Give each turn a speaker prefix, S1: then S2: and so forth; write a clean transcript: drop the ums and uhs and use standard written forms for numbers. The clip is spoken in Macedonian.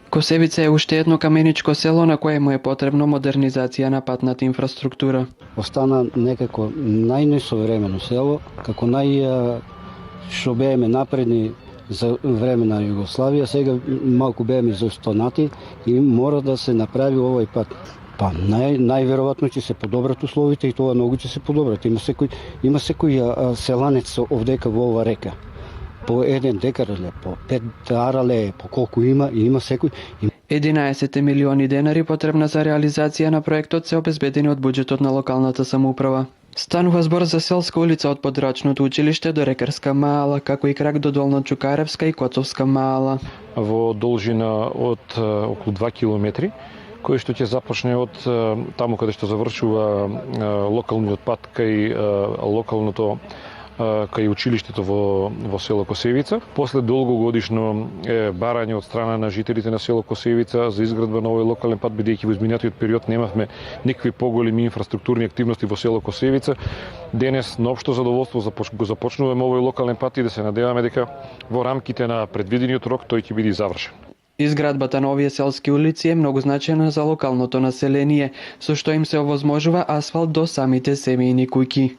S1: Косевица е уште едно каменичко село на кое му е потребно модернизација на патната инфраструктура.
S2: Остана некако најнесовремено село, како што бееме напредни за време на Југославија, сега малку бееме заостанати и мора да се направи овој пат. Па најверојатно ќе се подобрат условите и тоа многу ќе се подобрат. Има секој селанец овдека во ова река. По 1 декар, по 5 арале, по колку има секој.
S1: 11 милиони денари потребна за реализација на проектот се обезбедени од буџетот на локалната самоуправа. Станува збор за селска улица од подрачното училиште до Рекерска маала, како и крак до Долна Чукаревска и Коцовска маала.
S3: Во должина од околу 2 километри, кој што ќе започне од таму каде што завршува локалниот пат кај локалното кај училиштето во село Косевица. После долгогодишно барање од страна на жителите на село Косевица за изградба на овој локален пат, бидејќи во изминатиот период немавме никакви поголеми инфраструктурни активности во село Косевица, денес на општо задоволство го започнуваме овој локален пат и да се надеваме дека во рамките на предвидениот рок тој ќе биде завршен.
S1: Изградбата на овие селски улици е многу значајна за локалното население, со што им се овозможува асфалт до самите семејни куќи.